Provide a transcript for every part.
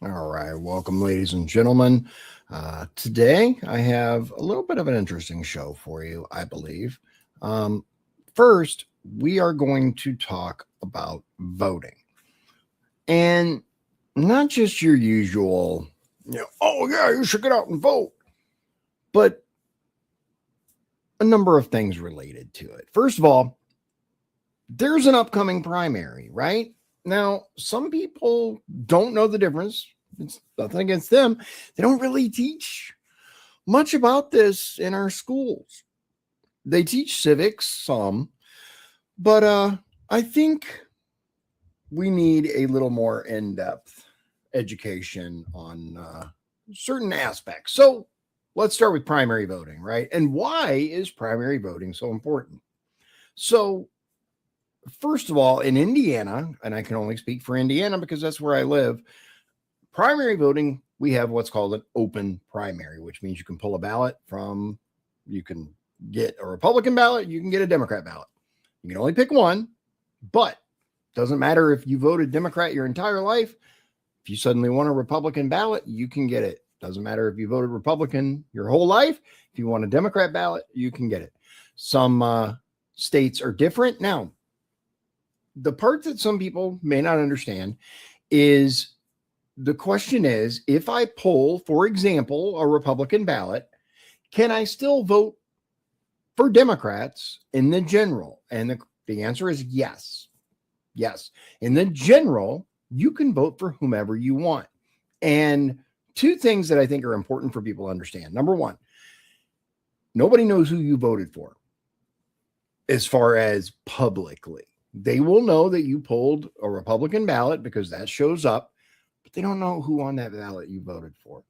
All right, welcome, ladies and gentlemen. Today, I have a little bit of an interesting show for you, I believe. Um, First, we are going to talk about voting and not just your usual, oh, yeah, you should get out and vote, but a number of things related to it. First of all, there's an upcoming primary, right? Now, some people don't know the difference. It's nothing against them. They don't really teach much about this in our schools. They teach civics some, but I think we need a little more in-depth education on certain aspects. So let's start with primary voting, right? And why is primary voting so important? So first of all, in Indiana, and I can only speak for Indiana because that's where I live, primary voting, we have what's called an open primary, which means you can pull a ballot from, you can get a Republican ballot, you can get a Democrat ballot. You can only pick one, but doesn't matter if you voted Democrat your entire life. If you suddenly want a Republican ballot, you can get it. Doesn't matter if you voted Republican your whole life. If you want a Democrat ballot, you can get it. Some states are different. Now, the part that some people may not understand is the question is, if I pull, for example, a Republican ballot, can I still vote for Democrats in the general? And the answer is yes. Yes. In the general, you can vote for whomever you want. And two things that I think are important for people to understand. Number one, nobody knows who you voted for as far as publicly. They will know that you pulled a Republican ballot because that shows up, but they don't know who on that ballot you voted for.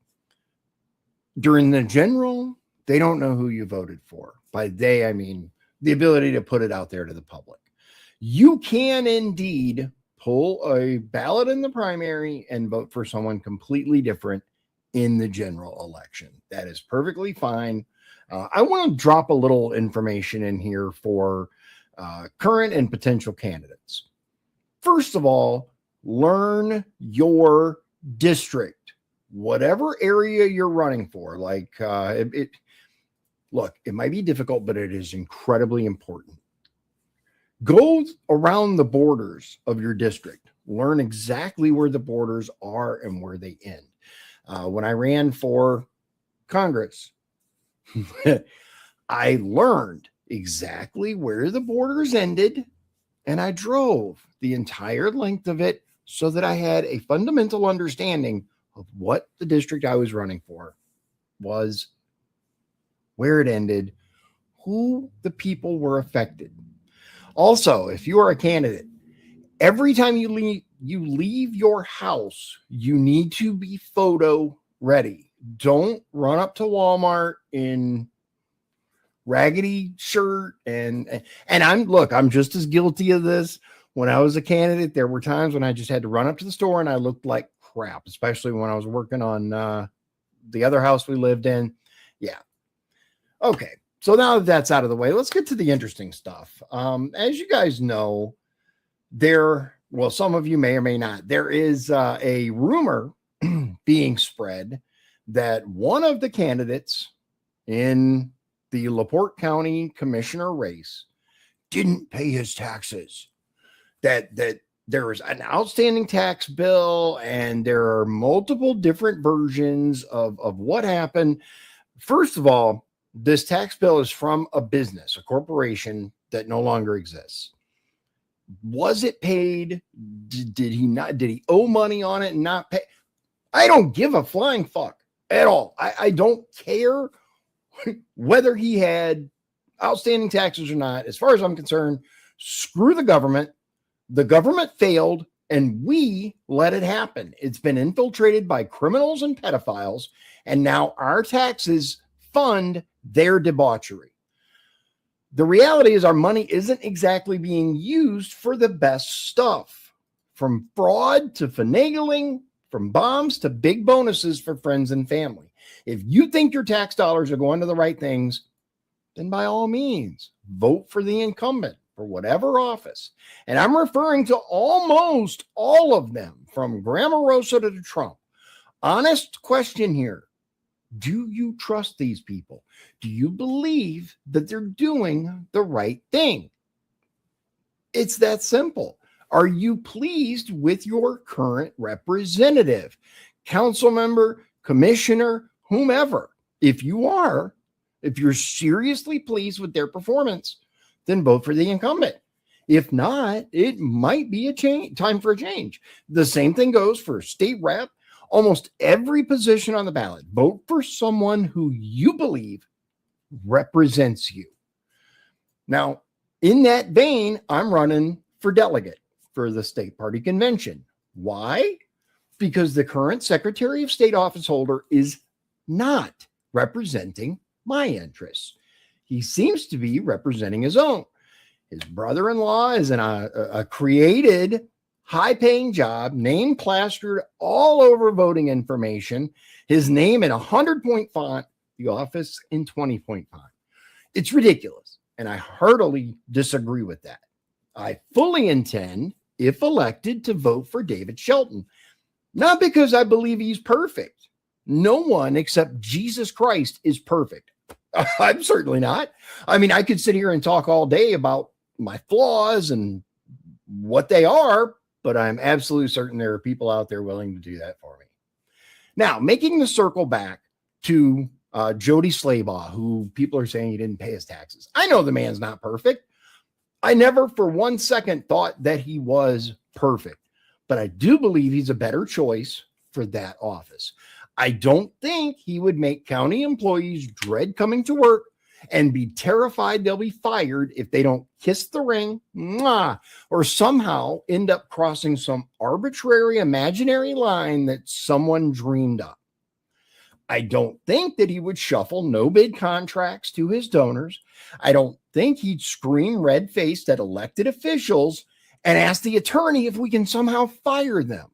During the general, they don't know who you voted for. By they, I mean the ability to put it out there to the public. You can indeed pull a ballot in the primary and vote for someone completely different in the general election. That is perfectly fine. I want to drop a little information in here for current and potential candidates. First of all, learn your district, whatever area you're running for. Like look, it might be difficult, but it is incredibly important. Go around the borders of your district. Learn exactly where the borders are and where they end. When I ran for Congress, I learned exactly where the borders ended, and I drove the entire length of it so that I had a fundamental understanding of what the district I was running for was, where it ended, who the people were affected. Also, if you are a candidate, every time you leave your house, you need to be photo ready. Don't run up to Walmart in raggedy shirt and I'm just as guilty of this. When I was a candidate, there were times when I just had to run up to the store and I looked like crap, especially when I was working on the other house we lived in. Yeah. Okay. So now that that's out of the way, let's get to the interesting stuff. As you guys know, well, some of you may or may not, there is a rumor being spread that one of the candidates in the LaPorte County commissioner race didn't pay his taxes. That there was an outstanding tax bill, and there are multiple different versions of what happened. First of all, this tax bill is from a business, a corporation that no longer exists. Was it paid? Did he not? Did he owe money on it and not pay? I don't give a flying fuck at all. I don't care whether he had outstanding taxes or not. As far as I'm concerned, screw the government. The government failed, and we let it happen. It's been infiltrated by criminals and pedophiles, and now our taxes fund their debauchery. The reality is our money isn't exactly being used for the best stuff, from fraud to finagling, from bombs to big bonuses for friends and family. If you think your tax dollars are going to the right things, then by all means, vote for the incumbent for whatever office. And I'm referring to almost all of them, from Grandma Rosa to Trump. Honest question here. Do you trust these people? Do you believe that they're doing the right thing? It's that simple. Are you pleased with your current representative, council member, commissioner, whomever? If you are, if you're seriously pleased with their performance, then vote for the incumbent. If not, it might be time for a change. The same thing goes for state rep, almost every position on the ballot. Vote for someone who you believe represents you. Now, in that vein, I'm running for delegate for the state party convention. Why? Because the current Secretary of State office holder is not representing my interests. He seems to be representing his own. His brother-in-law is in a created, high-paying job, name plastered all over voting information, his name in 100-point font, the office in 20-point font. It's ridiculous, and I heartily disagree with that. I fully intend, if elected, to vote for David Shelton, not because I believe he's perfect. No one except Jesus Christ is perfect. I'm certainly not. I mean, I could sit here and talk all day about my flaws and what they are, but I'm absolutely certain there are people out there willing to do that for me. Now, making the circle back to Jody Slaybaugh, who people are saying he didn't pay his taxes. I know the man's not perfect. I never for 1 second thought that he was perfect, but I do believe he's a better choice for that office. I don't think he would make county employees dread coming to work and be terrified they'll be fired if they don't kiss the ring, or somehow end up crossing some arbitrary imaginary line that someone dreamed up. I don't think that he would shuffle no-bid contracts to his donors. I don't think he'd scream red-faced at elected officials and ask the attorney if we can somehow fire them.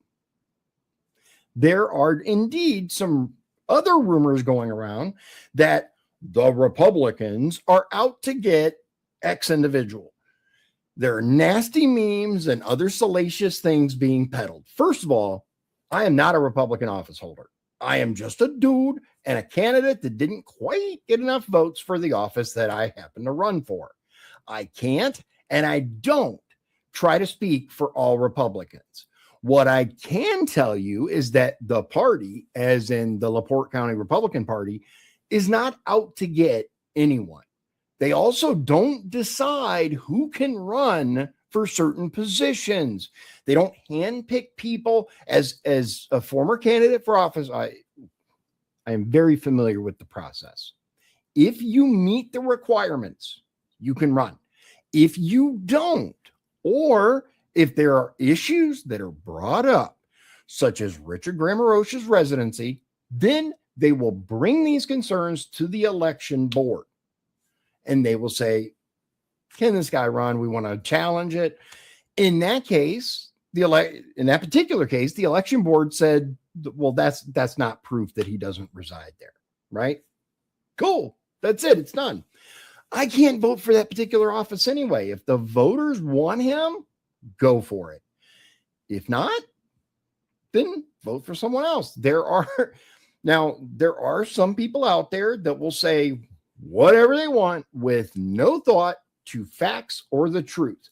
There are indeed some other rumors going around that the Republicans are out to get X individual. There are nasty memes and other salacious things being peddled. First of all, I am not a Republican office holder. I am just a dude and a candidate that didn't quite get enough votes for the office that I happen to run for. I can't and I don't try to speak for all Republicans. What I can tell you is that the party, as in the LaPorte County Republican Party, is not out to get anyone. They also don't decide who can run for certain positions. They don't handpick people. As a former candidate for office, I am very familiar with the process. If you meet the requirements, you can run. If you don't, or if there are issues that are brought up, such as Richard Grammarocha's residency, then they will bring these concerns to the election board. And they will say, can this guy run? We want to challenge it. In that case, in that particular case, the election board said, well, that's not proof that he doesn't reside there, right? Cool. That's it. It's done. I can't vote for that particular office anyway. If the voters want him, go for it. If not, then vote for someone else. There are some people out there that will say whatever they want with no thought to facts or the truth.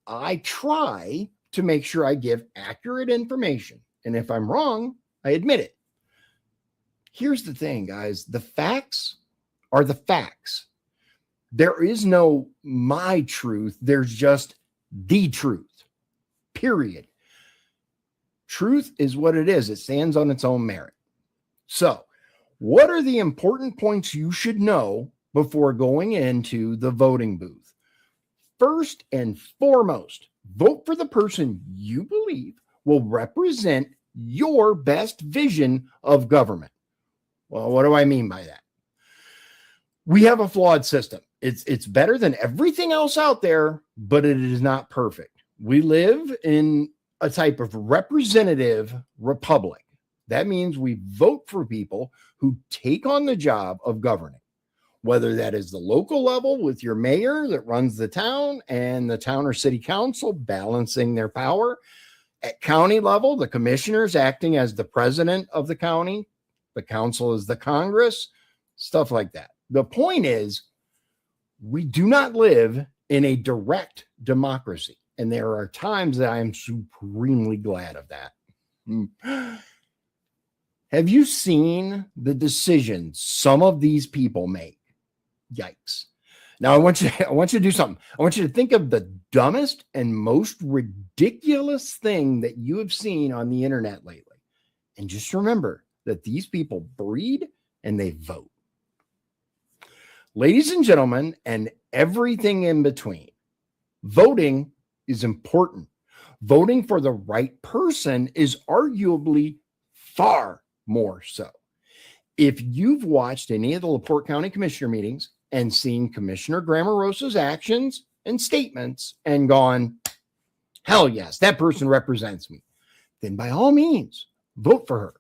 I try to make sure I give accurate information. And if I'm wrong, I admit it. Here's the thing, guys. The facts are the facts. There is no my truth. There's just the truth, period. Truth is what it is. It stands on its own merit. So, what are the important points you should know before going into the voting booth? First and foremost, vote for the person you believe will represent your best vision of government. Well, what do I mean by that? We have a flawed system. It's better than everything else out there, but it is not perfect. We live in a type of representative republic. That means we vote for people who take on the job of governing, whether that is the local level with your mayor that runs the town and the town or city council balancing their power, At county level, the commissioners acting as the president of the county, the council is the Congress, stuff like that. The point is, we do not live in a direct democracy. And there are times that I am supremely glad of that. Have you seen the decisions some of these people make? Yikes. Now I want you to do something. I want you to think of the dumbest and most ridiculous thing that you have seen on the internet lately. And just remember that these people breed and they vote. Ladies and gentlemen, and everything in between, voting is important. Voting for the right person is arguably far more so. If you've watched any of the LaPorte County Commissioner meetings and seen Commissioner Grammarosa's actions and statements and gone, hell yes, that person represents me, then by all means, vote for her.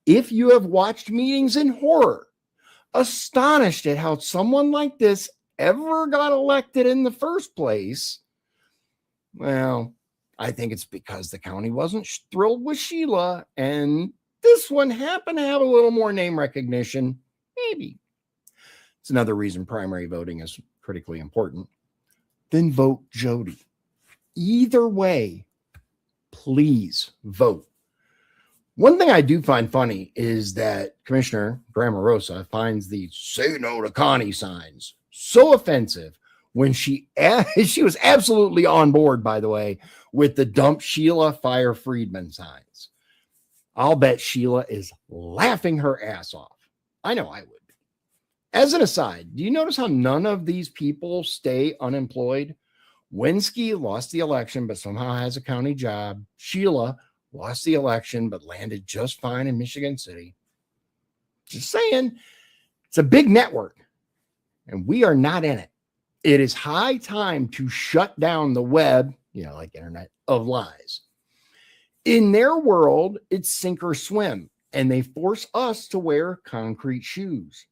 If you have watched meetings in horror, astonished at how someone like this ever got elected in the first place, well, I think it's because the county wasn't thrilled with Sheila, and this one happened to have a little more name recognition. Maybe. It's another reason primary voting is critically important. Then vote Jody. Either way, please vote. One thing I do find funny is that Commissioner Grammarosa finds the "Say No to Connie" signs so offensive when she was absolutely on board, by the way, with the "Dump Sheila, Fire Friedman" signs. I'll bet Sheila is laughing her ass off. I know I would be. As an aside, do you notice how none of these people stay unemployed? Winsky lost the election, but somehow has a county job. Sheila lost the election, but landed just fine in Michigan City. Just saying, it's a big network, and we are not in it. It is high time to shut down the web, like internet of lies. In their world, it's sink or swim, and they force us to wear concrete shoes.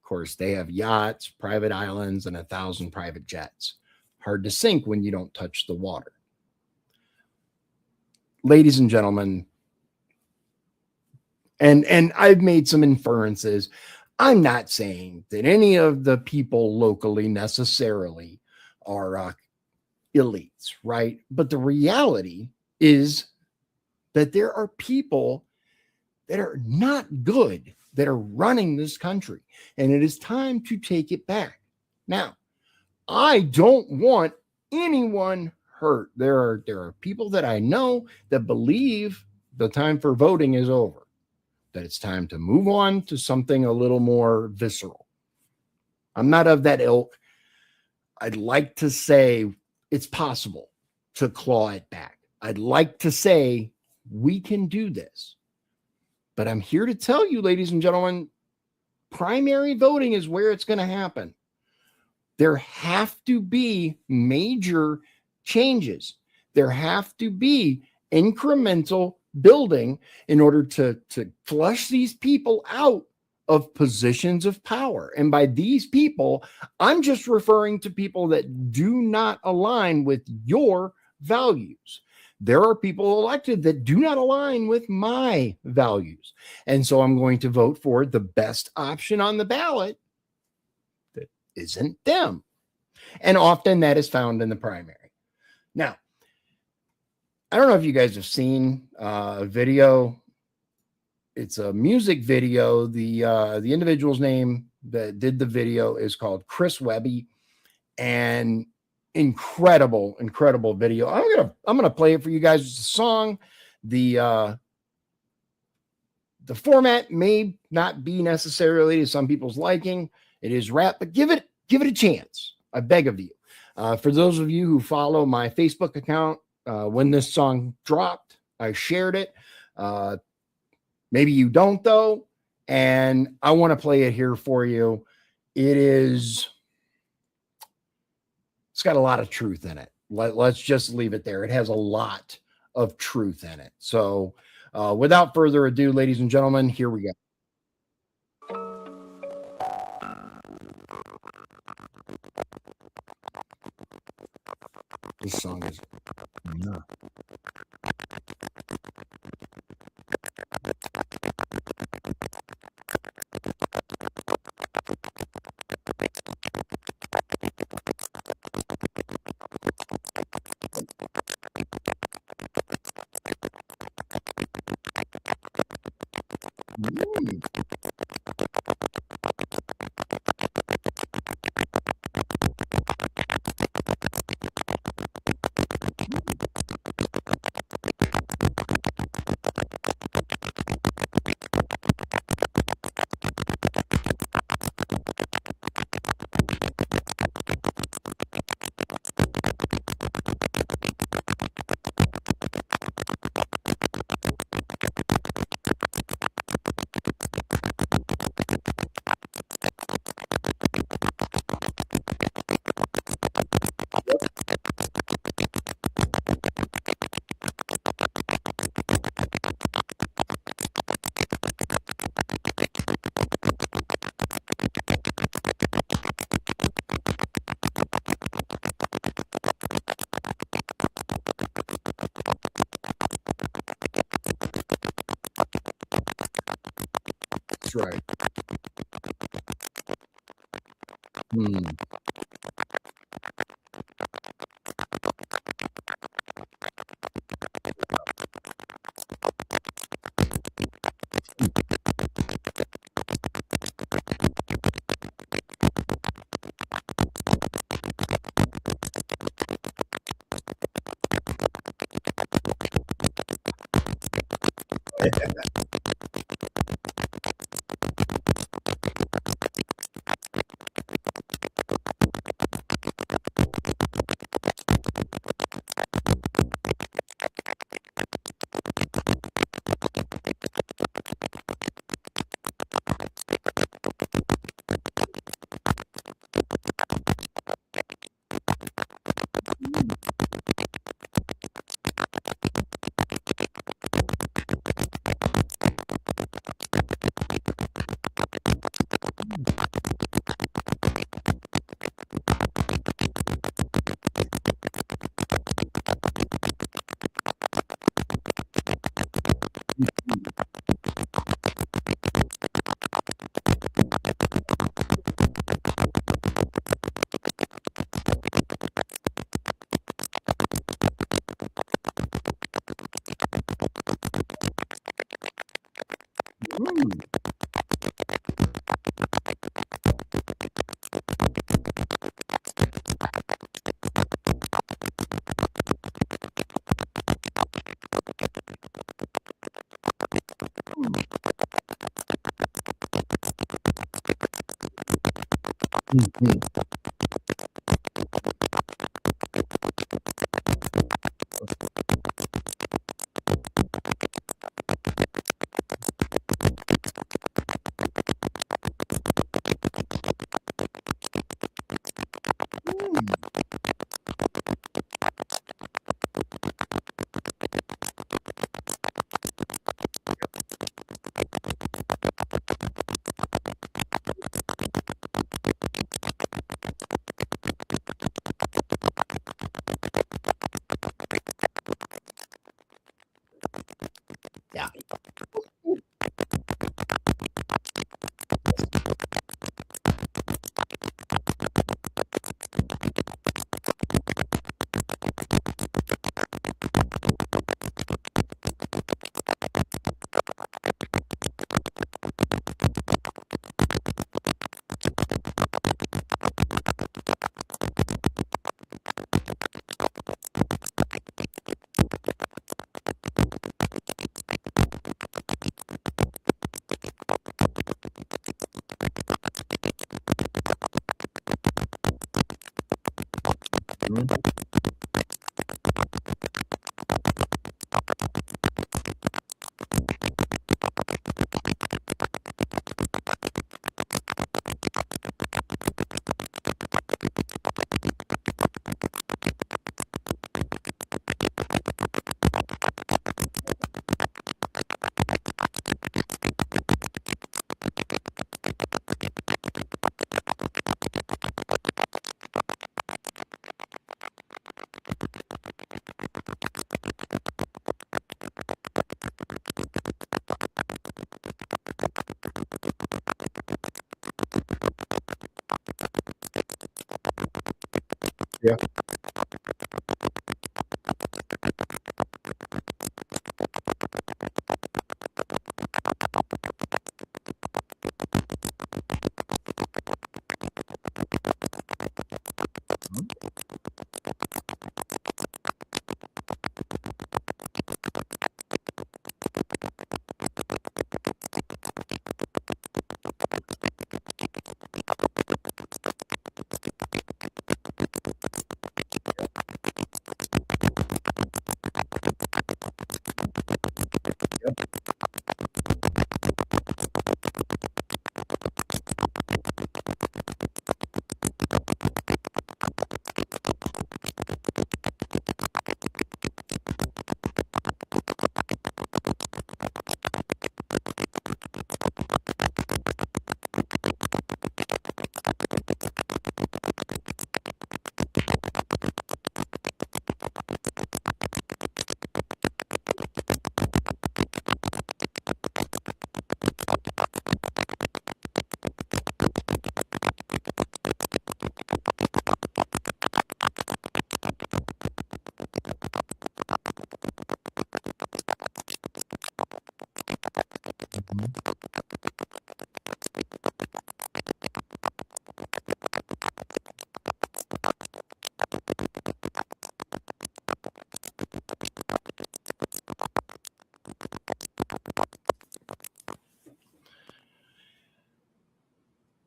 Of course, they have yachts, private islands, and 1,000 private jets. Hard to sink when you don't touch the water. Ladies and gentlemen, and I've made some inferences. I'm not saying that any of the people locally necessarily are elites, right? But the reality is that there are people that are not good that are running this country, and it is time to take it back. Now, I don't want anyone hurt. There are people that I know that believe the time for voting is over, that it's time to move on to something a little more visceral. I'm not of that ilk. I'd like to say it's possible to claw it back. I'd like to say we can do this. But I'm here to tell you, ladies and gentlemen, primary voting is where it's going to happen. There have to be major changes. There have to be incremental building in order to flush these people out of positions of power. And by these people, I'm just referring to people that do not align with your values. There are people elected that do not align with my values. And so I'm going to vote for the best option on the ballot that isn't them. And often that is found in the primary. Now, I don't know if you guys have seen a video. It's a music video. The individual's name that did the video is called Chris Webby, and incredible video. I'm gonna play it for you guys. It's a song. The format may not be necessarily to some people's liking. It is rap, but give it a chance. I beg of you. For those of you who follow my Facebook account, when this song dropped, I shared it. Maybe you don't though, and I want to play it here for you. It's got a lot of truth in it. Let's just leave it there. It has a lot of truth in it. So without further ado, ladies and gentlemen, here we go. This song is Mm, that's right. Mm, mm, mm, mm. Yeah.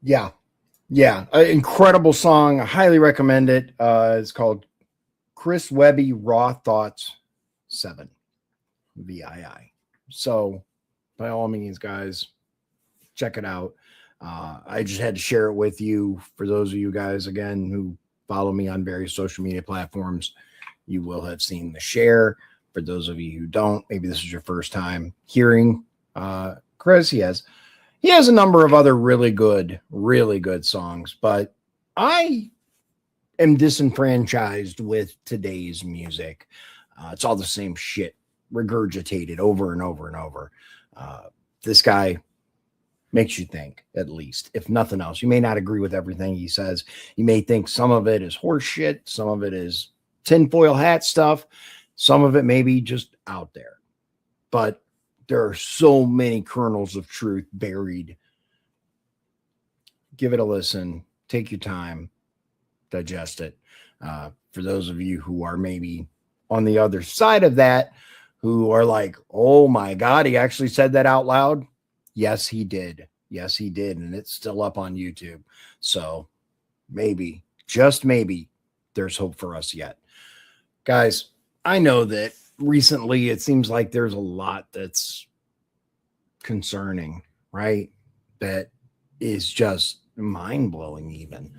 Yeah. Yeah. Incredible song. I highly recommend it. It's called Chris Webby Raw Thoughts 7 VII. So by all means, guys, check it out. I just had to share it with you. For those of you guys, again, who follow me on various social media platforms, you will have seen the share. For those of you who don't, maybe this is your first time hearing Chris. He has a number of other really good songs, but I am disenfranchised with today's music. It's all the same shit regurgitated over and over and over. This guy makes you think, at least, if nothing else. You may not agree with everything he says. You may think some of it is horse shit, some of it is tinfoil hat stuff, some of it may be just out there. But there are so many kernels of truth buried. Give it a listen. Take your time. Digest it. For those of you who are maybe on the other side of that, who are like, oh my God, he actually said that out loud. Yes, he did. Yes, he did. And it's still up on YouTube. So maybe, just maybe, there's hope for us yet. Guys, I know that recently it seems like there's a lot that's concerning, right? That is just mind-blowing even.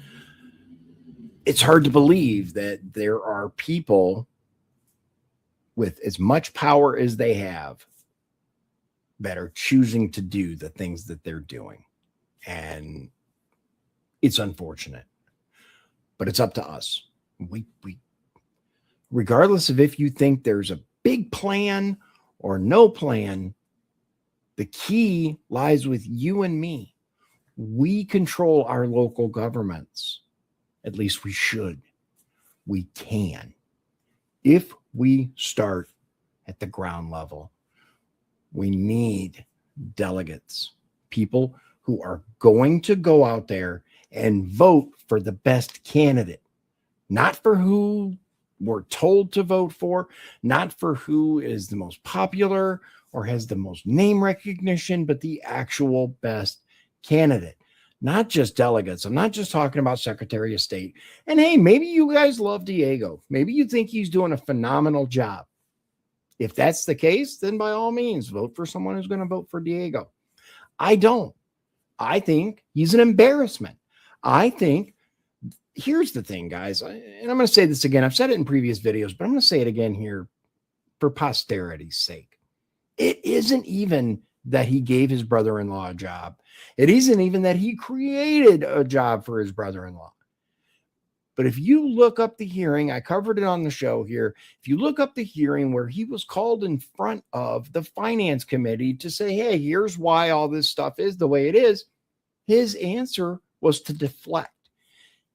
It's hard to believe that there are people with as much power as they have that are choosing to do the things that they're doing. And it's unfortunate, but it's up to us. We regardless of if you think there's a big plan or no plan, the key lies with you and me. We control our local governments. At least we should. We can. If we start at the ground level, we need delegates, people who are going to go out there and vote for the best candidate, not for who we're told to vote for, not for who is the most popular or has the most name recognition, but the actual best candidate. Not just delegates. I'm not just talking about Secretary of State. And hey, maybe you guys love Diego. Maybe you think he's doing a phenomenal job. If that's the case, then by all means, vote for someone who's going to vote for Diego. I don't. I think he's an embarrassment. I think, here's the thing, guys, and I'm going to say this again. I've said it in previous videos, but I'm going to say it again here for posterity's sake. It isn't even that he gave his brother-in-law a job. It isn't even that he created a job for his brother-in-law. But if you look up the hearing, I covered it on the show here. If you look up the hearing where he was called in front of the finance committee to say, hey, here's why all this stuff is the way it is, his answer was to deflect.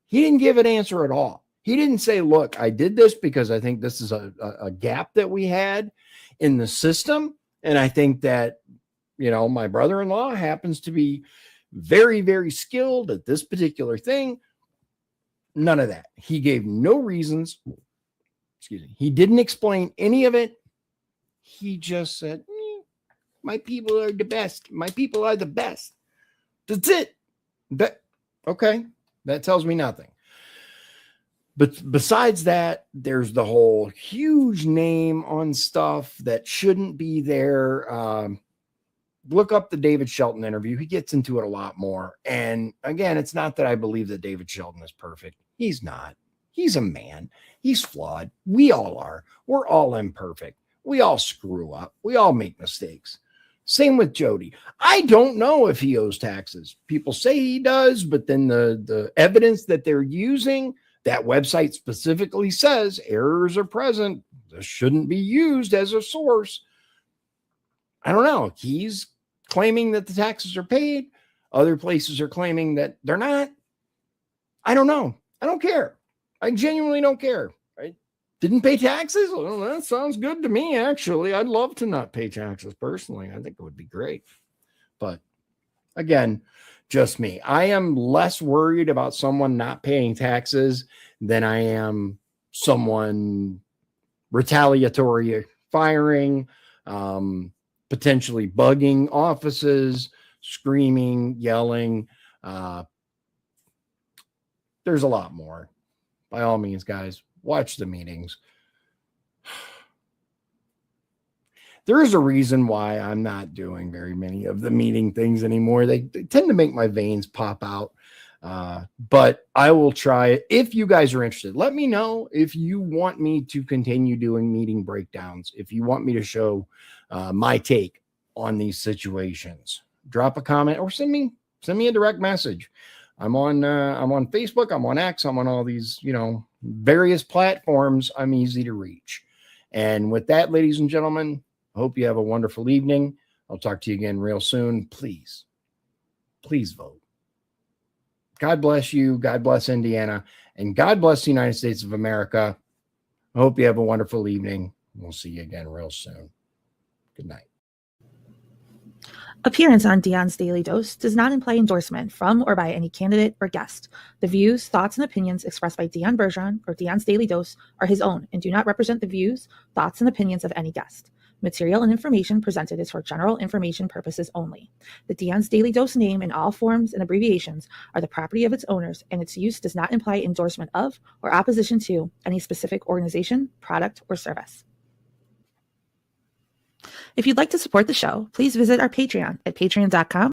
He didn't give an answer at all. He didn't say, look, I did this because I think this is a gap that we had in the system. And I think that, my brother-in-law happens to be very, very skilled at this particular thing. None of that. He gave no reasons. Excuse me. He didn't explain any of it. He just said, my people are the best. My people are the best. That's it. Okay. That tells me nothing. But besides that, there's the whole huge name on stuff that shouldn't be there. Look up the David Shelton interview. He gets into it a lot more. And again, it's not that I believe that David Shelton is perfect. He's not. He's a man. He's flawed. We all are. We're all imperfect. We all screw up. We all make mistakes. Same with Jody. I don't know if he owes taxes. People say he does, but then the evidence that they're using, that website specifically says errors are present. This shouldn't be used as a source. I don't know. He's claiming that the taxes are paid. Other places are claiming that they're not. I don't know. I don't care. I genuinely don't care. I didn't pay taxes. Well, that sounds good to me, actually. I'd love to not pay taxes personally. I think it would be great. But again, just me. I am less worried about someone not paying taxes than I am someone retaliatory firing, potentially bugging offices, screaming, yelling, there's a lot more. By all means, guys, watch the meetings. There is a reason why I'm not doing very many of the meeting things anymore. They tend to make my veins pop out. But I will try it. If you guys are interested, let me know if you want me to continue doing meeting breakdowns. If you want me to show my take on these situations, drop a comment or send me a direct message. I'm on Facebook. I'm on X. I'm on all these, various platforms. I'm easy to reach. And with that, ladies and gentlemen, I hope you have a wonderful evening. I'll talk to you again real soon. Please vote. God bless you. God bless Indiana. And God bless the United States of America. I hope you have a wonderful evening. We'll see you again real soon. Good night. Appearance on Dion's Daily Dose does not imply endorsement from or by any candidate or guest. The views, thoughts, and opinions expressed by Dion Bergeron or Dion's Daily Dose are his own and do not represent the views, thoughts, and opinions of any guest. Material and information presented is for general information purposes only. The Dion's Daily Dose name in all forms and abbreviations are the property of its owners, and its use does not imply endorsement of or opposition to any specific organization, product, or service. If you'd like to support the show, please visit our Patreon at patreon.com